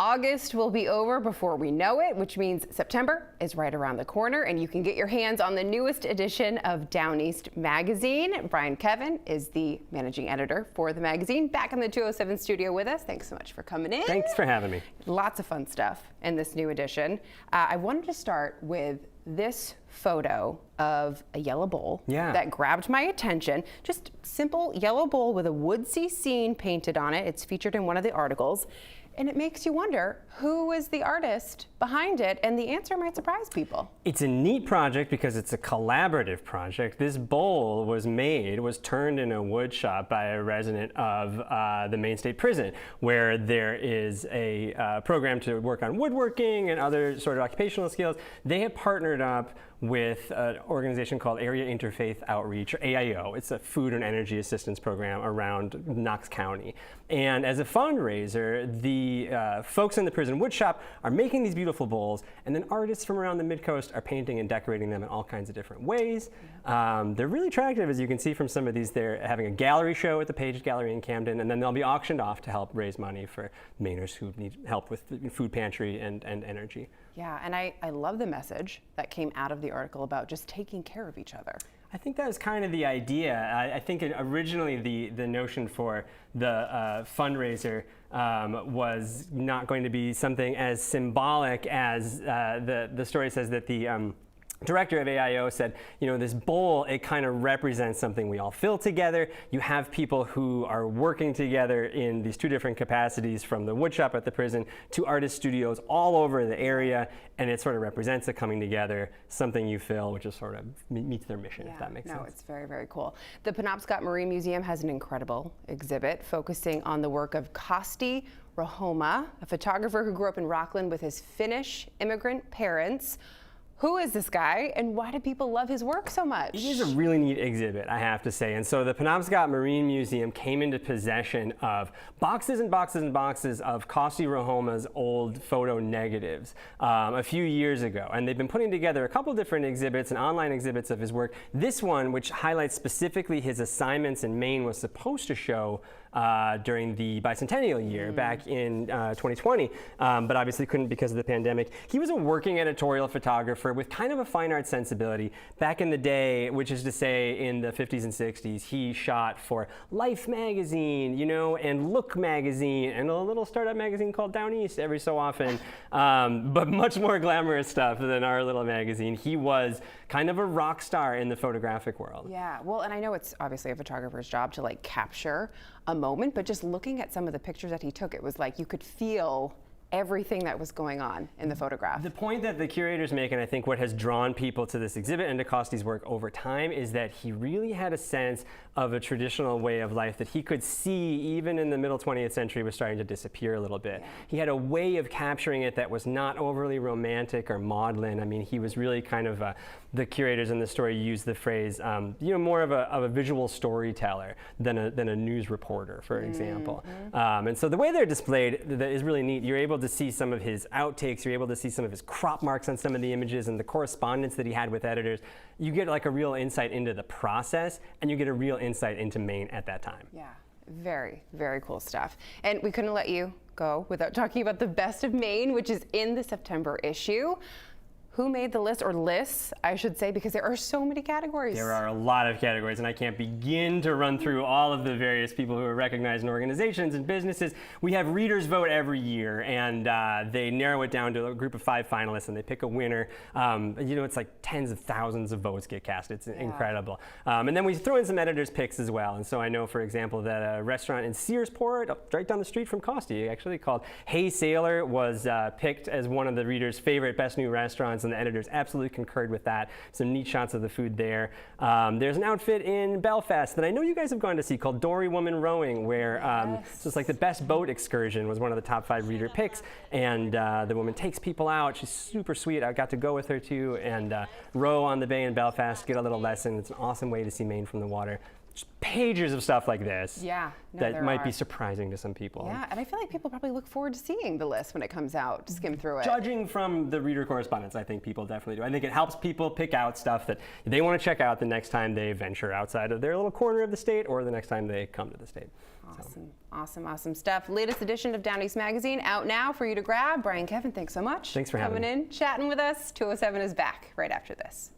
August will be over before we know it, which means September is right around the corner, and you can get your hands on the newest edition of Down East magazine. Brian Kevin is the managing editor for the magazine, back in the 207 studio with us. Thanks so much for coming in. Thanks for having me. Lots of fun stuff in this new edition. I wanted to start with this photo of a yellow bowl that grabbed my attention. Just simple yellow bowl with a woodsy scene painted on it. It's featured in one of the articles. And it makes you wonder, who is the artist behind it? And the answer might surprise people. It's a neat project because it's a collaborative project. This bowl was turned in a wood shop by a resident of the Maine State Prison, where there is a program to work on woodworking and other sort of occupational skills. They have partnered up with an organization called Area Interfaith Outreach, or AIO. It's a food and energy assistance program around Knox County. And as a fundraiser, the folks in the prison wood shop are making these beautiful bowls, and then artists from around the mid-coast are painting and decorating them in all kinds of different ways. They're really attractive, as you can see from some of these. They're having a gallery show at the Page Gallery in Camden, and then they'll be auctioned off to help raise money for Mainers who need help with food pantry and energy. Yeah, and I love the message that came out of the article about just taking care of each other. I think that was kind of the idea. I think originally the notion for the fundraiser was not going to be something as symbolic as the story says that the director of AIO said, you know, this bowl, it kind of represents something we all feel together. You have people who are working together in these two different capacities, from the woodshop at the prison to artist studios all over the area, and it sort of represents a coming together, something you feel, which is sort of meets their mission, if that makes sense. No, it's very, very cool. The Penobscot Marine Museum has an incredible exhibit focusing on the work of Kosty Rahoma, a photographer who grew up in Rockland with his Finnish immigrant parents. Who is this guy, and why do people love his work so much? It is a really neat exhibit, I have to say. And so the Penobscot Marine Museum came into possession of boxes and boxes and boxes of Kosty Rahoma's old photo negatives a few years ago. And they've been putting together a couple different exhibits and online exhibits of his work. This one, which highlights specifically his assignments in Maine, was supposed to show during the bicentennial year back in 2020, but obviously couldn't because of the pandemic. He was a working editorial photographer with kind of a fine art sensibility. Back in the day, which is to say in the 50s and 60s, he shot for Life magazine, you know, and Look magazine, and a little startup magazine called Down East every so often, but much more glamorous stuff than our little magazine. He was kind of a rock star in the photographic world. Yeah, well, and I know it's obviously a photographer's job to like capture a moment, but just looking at some of the pictures that he took, it was like you could feel everything that was going on in the photograph. The point that the curators make, and I think what has drawn people to this exhibit and to Kosty's work over time, is that he really had a sense of a traditional way of life that he could see even in the middle 20th century was starting to disappear a little bit. Yeah. He had a way of capturing it that was not overly romantic or maudlin. I mean, he was really kind of the curators in the story use the phrase, you know, more of a visual storyteller than a news reporter, for example. And so the way they're displayed is really neat. You're able to see some of his outtakes, you're able to see some of his crop marks on some of the images and the correspondence that he had with editors. You get like a real insight into the process, and you get a real insight into Maine at that time. Yeah, very, very cool stuff. And we couldn't let you go without talking about the Best of Maine, which is in the September issue. Who made the list, or lists, I should say, because there are so many categories. There are a lot of categories, and I can't begin to run through all of the various people who are recognized in organizations and businesses. We have readers vote every year, and they narrow it down to a group of 5 finalists, and they pick a winner. You know, it's like tens of thousands of votes get cast. It's incredible. And then we throw in some editors' picks as well. And so I know, for example, that a restaurant in Searsport, right down the street from Kosty, actually, called Hey Sailor, was picked as one of the readers' favorite best new restaurants, and the editors absolutely concurred with that. Some neat shots of the food there. There's an outfit in Belfast that I know you guys have gone to see called Dory Woman Rowing, where so it's like the best boat excursion was one of the top 5 reader picks, and the woman takes people out. She's super sweet. I got to go with her too and row on the bay in Belfast, get a little lesson. It's an awesome way to see Maine from the water. pages of stuff like this that might be surprising to some people. Yeah, and I feel like people probably look forward to seeing the list when it comes out, to skim through it. Judging from the reader correspondence, I think people definitely do. I think it helps people pick out stuff that they want to check out the next time they venture outside of their little corner of the state or the next time they come to the state. Awesome stuff. Latest edition of Down East Magazine out now for you to grab. Brian, Kevin, thanks so much. Thanks for having me. Coming in, chatting with us. 207 is back right after this.